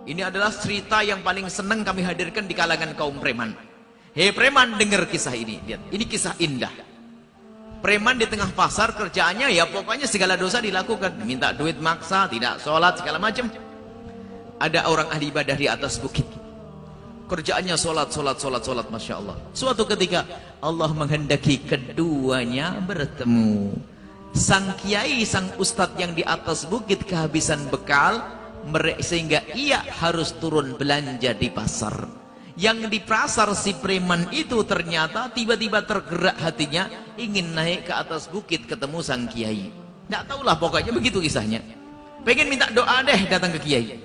Ini adalah cerita yang paling senang kami hadirkan di kalangan kaum preman. Hei preman, dengar kisah ini. Lihat, ini kisah indah. Preman di tengah pasar, kerjaannya ya pokoknya segala dosa dilakukan. Minta duit maksa, tidak sholat, segala macam. Ada orang ahli ibadah di atas bukit. Kerjaannya sholat, Masya Allah. Suatu ketika Allah menghendaki keduanya bertemu. Sang kiai, sang ustadz yang di atas bukit kehabisan bekal, sehingga ia harus turun belanja di pasar. Yang di pasar si preman itu ternyata tiba-tiba tergerak hatinya ingin naik ke atas bukit ketemu sang kiai. Nggak tahulah pokoknya begitu kisahnya. Pengen minta doa deh datang ke kiai.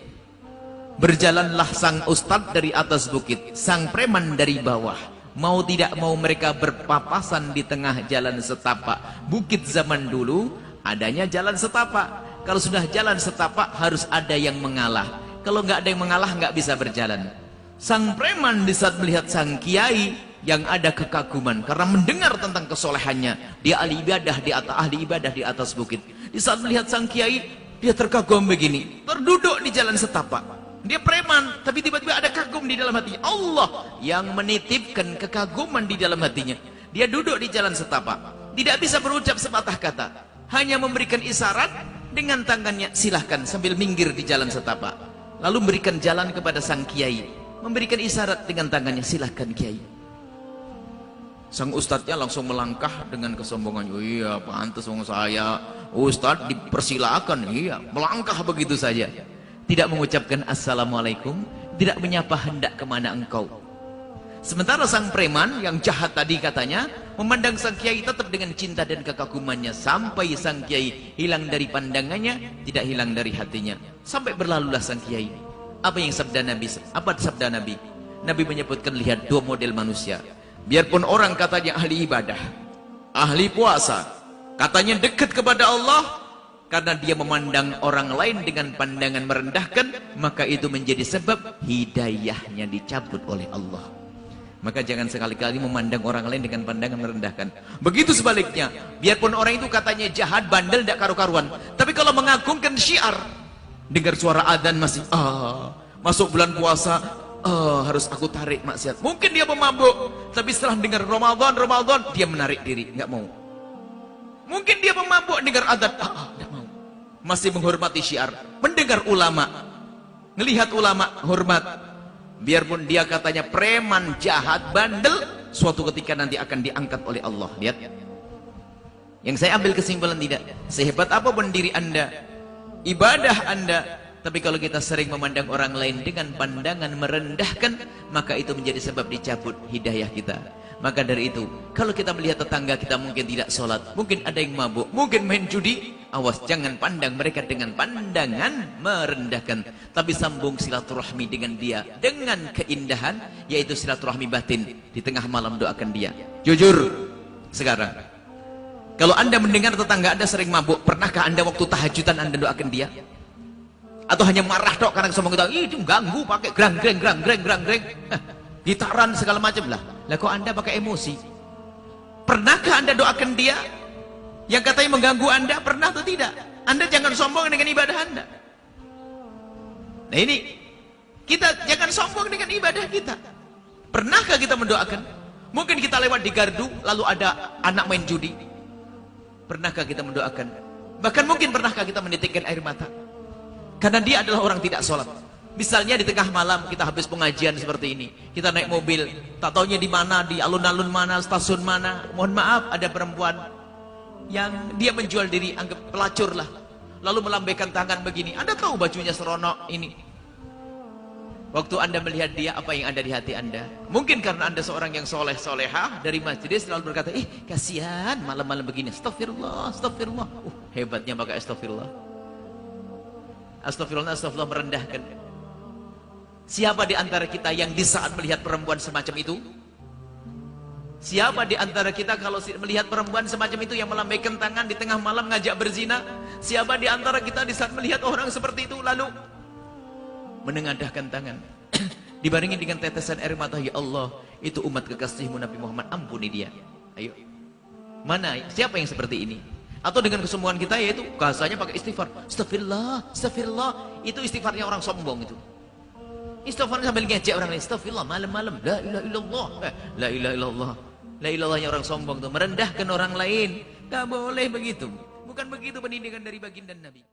Berjalanlah sang ustadz dari atas bukit, sang preman dari bawah. Mau tidak mau mereka berpapasan di tengah jalan setapak. Bukit zaman dulu adanya jalan setapak. Kalau sudah jalan setapak harus ada yang mengalah. Kalau nggak ada yang mengalah nggak bisa berjalan. Sang preman di saat melihat sang kiai yang ada kekaguman karena mendengar tentang kesolehannya. Dia ahli ibadah di atas bukit. Di saat melihat sang kiai dia terkagum begini, terduduk di jalan setapak. Dia preman, tapi tiba-tiba ada kagum di dalam hatinya. Allah yang menitipkan kekaguman di dalam hatinya. Dia duduk di jalan setapak, tidak bisa berucap sepatah kata, hanya memberikan isyarat dengan tangannya, silahkan, sambil minggir di jalan setapak. Lalu memberikan jalan kepada sang kiai, memberikan isyarat dengan tangannya, silahkan kiai. Sang ustadznya langsung melangkah dengan kesombongan. Oh iya, pantas wong saya ustadz dipersilakan. Iya, melangkah begitu saja. Tidak mengucapkan assalamualaikum, tidak menyapa hendak kemana engkau. Sementara sang preman yang jahat tadi katanya memandang sang kiai tetap dengan cinta dan kekagumannya, sampai sang kiai hilang dari pandangannya, tidak hilang dari hatinya. Sampai berlalulah sang kiai. Apa yang sabda Nabi? Apa sabda Nabi? Nabi menyebutkan, lihat dua model manusia. Biarpun orang katanya ahli ibadah, ahli puasa, katanya dekat kepada Allah, karena dia memandang orang lain dengan pandangan merendahkan, maka itu menjadi sebab hidayahnya dicabut oleh Allah. Maka jangan sekali-kali memandang orang lain dengan pandangan merendahkan. Begitu sebaliknya, biarpun orang itu katanya jahat, bandel, tidak karu-karuan, tapi kalau mengagungkan syiar, dengar suara adzan masih masuk bulan puasa, harus aku tarik maksiat. Mungkin dia pemabuk, tapi setelah dengar Ramadan dia menarik diri, nggak mau. Mungkin dia pemabuk, dengar adzan, nggak mau. Masih menghormati syiar, mendengar ulama, melihat ulama, hormat. Biarpun dia katanya preman, jahat, bandel, suatu ketika nanti akan diangkat oleh Allah. Lihat, yang saya ambil kesimpulan, tidak sehebat apapun diri anda, ibadah anda, tapi kalau kita sering memandang orang lain dengan pandangan merendahkan, maka itu menjadi sebab dicabut hidayah kita. Maka dari itu, kalau kita melihat tetangga kita mungkin tidak sholat, mungkin ada yang mabuk, mungkin main judi, awas, jangan pandang mereka dengan pandangan merendahkan, tapi sambung silaturahmi dengan dia dengan keindahan, yaitu silaturahmi batin. Di tengah malam doakan dia. Jujur sekarang, kalau anda mendengar tetangga anda sering mabuk, pernahkah anda waktu tahajudan anda doakan dia? Atau hanya marah dok karena sombong kita, itu ganggu pakai grang-greng, gitaran segala macam lah. Lah kok anda pakai emosi? Pernahkah anda doakan dia yang katanya mengganggu anda? Pernah atau tidak? Anda jangan sombong dengan ibadah anda. Nah ini, kita jangan sombong dengan ibadah kita. Pernahkah kita mendoakan? Mungkin kita lewat di gardu, lalu ada anak main judi. Pernahkah kita mendoakan? Bahkan mungkin pernahkah kita menitikkan air mata? Karena dia adalah orang tidak sholat. Misalnya di tengah malam kita habis pengajian seperti ini, kita naik mobil, tak taunya di mana, di alun-alun mana, stasiun mana, mohon maaf ada perempuan yang dia menjual diri, anggap pelacur lah, lalu melambaikan tangan begini. Anda tahu bajunya seronok ini. Waktu anda melihat dia, apa yang ada di hati anda? Mungkin karena anda seorang yang soleh-solehah dari masjid, selalu berkata, kasihan malam-malam begini, astagfirullah, astagfirullah. Hebatnya pakai astagfirullah. Astagfirullah merendahkan. Siapa di antara kita yang di saat melihat perempuan semacam itu? Siapa di antara kita kalau melihat perempuan semacam itu yang melambaikan tangan di tengah malam ngajak berzina? Siapa di antara kita di saat melihat orang seperti itu lalu menengadahkan tangan dibarengi dengan tetesan air mata, ya Allah, itu umat kekasihmu Nabi Muhammad, ampuni dia. Ayo, mana siapa yang seperti ini? Atau dengan kesombongan kita, yaitu bahasanya pakai istighfar, astagfirullah, astagfirullah, itu istighfarnya orang sombong itu. Istighfar sambil ngejek orang lain. Astagfirullah malam-malam. La ilaha illallah. La ilaha illallah. La ilallahnya orang sombong tuh merendahkan orang lain. Gak boleh begitu. Bukan begitu pendidikan dari baginda Nabi.